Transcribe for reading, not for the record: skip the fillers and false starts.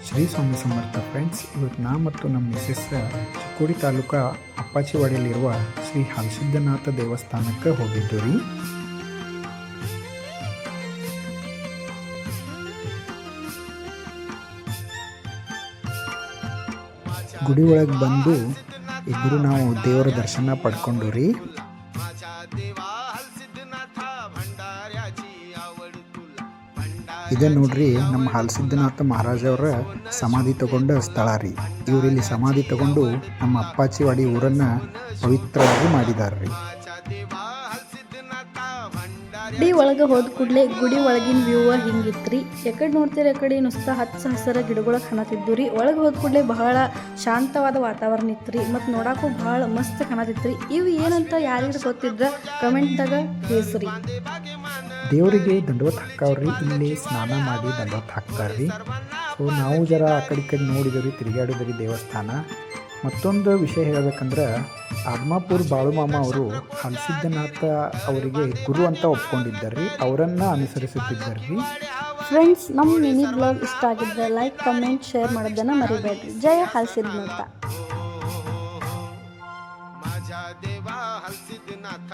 ಶ್ರೀ ಸ್ವಾಮಿ ಸಮರ್ಥ friends. ಇವತ್ತು ನಾ ಮತ್ತು ನಮ್ಮ ಮಿಸೆಸ್ ಚಿಕ್ಕೋಡಿ ತಾಲೂಕಾ ಅಪ್ಪಾಚಿವಾಡಿಯಲ್ಲಿರುವ ಶ್ರೀ ಹಲಸಿದ್ದನಾಥ ದೇವಸ್ಥಾನಕ್ಕೆ ಹೋಗಿದ್ದು ರೀ. ಗುಡಿ ಒಳಗೆ ಬಂದು ಇಬ್ಬರು ನಾವು ದೇವರ ದರ್ಶನ ಪಡ್ಕೊಂಡು ರೀ. ಇದೇ ನೋಡ್ರಿ ನಮ್ಮ ಹಲಸಿದ್ದನಾಥ ಮಹಾರಾಜವರ ಸಮಾಧಿ ತಗೊಂಡ ಸ್ಥಳ ರೀ. ಇವರಿಲ್ಲಿ ಸಮಾಧಿ ತಗೊಂಡು ನಮ್ಮ ಅಪ್ಪಾಚಿವಾಡಿ ಊರನ್ನು ಪವಿತ್ರವಾಗಿ ಮಾಡಿದಾರ್ರಿ. ಗುಡಿ ಒಳಗೆ ಹೋದ ಕೂಡಲೇ ಗುಡಿ ಒಳಗಿನ ವ್ಯೂ ಹಿಂಗಿತ್ರಿ. ಎಕಡೆ ನೋಡ್ತೀರಿ ಎಕಡೆ ನುಸ್ತಾ ಹಚ್ಚ ಹಸಿರ ಗಿಡಗಳು ಕಾಣತಿದ್ದು ರೀ. ಒಳಗೆ ಹೋದ ಕೂಡಲೇ ಬಹಳ ಶಾಂತವಾದ ವಾತಾವರಣ ಇತ್ತು ಮತ್ತು ನೋಡಕ್ಕೂ ಬಹಳ ಮಸ್ತ್ ಕಾಣತಿತ್ತು. ಇವು ಏನಂತ ಯಾರಿಗೂ ಗೊತ್ತಿದ್ರೆ ಕಮೆಂಟ್ದಾಗ ತಿಳಿಸ್ರಿ. ದೇವರಿಗೆ ದಂಡವತ್ ಹಾಕವ್ರಿ. ಇಲ್ಲಿ ಸ್ನಾನ ಮಾಡಿ ದಂಡವತ್ ಹಾಕ್ತಾರ್ರಿ. ಸೊ ನಾವು ಜರ ಆ ಕಡೆ ನೋಡಿದ್ರಿ, ತಿರುಗಾಡಿದ್ರಿ ದೇವಸ್ಥಾನ. ಮತ್ತೊಂದು ವಿಷಯ ಹೇಳಬೇಕಂದ್ರೆ ಆದ್ಮಾಪುರ ಬಾಳುಮಾಮ ಅವರು ಹಲಸಿದ್ದನಾಥ ಅವರಿಗೆ ಗುರು ಅಂತ ಒಪ್ಕೊಂಡಿದ್ದಾರ್ರಿ. ಅವರನ್ನು ಅನುಸರಿಸುತ್ತಿದ್ದಾರ್ರಿ. ಫ್ರೆಂಡ್ಸ್, ನಮ್ಮ ಮಿನಿ ಬ್ಲಾಗ್ ಇಷ್ಟ ಆಗಿದ್ದರೆ ಲೈಕ್, ಕಮೆಂಟ್, ಶೇರ್ ಮಾಡೋದನ್ನು ಮರಿಬೇಡ್ರಿ. ಜಯ ಹಲಸಿದ್ದನಾಥ.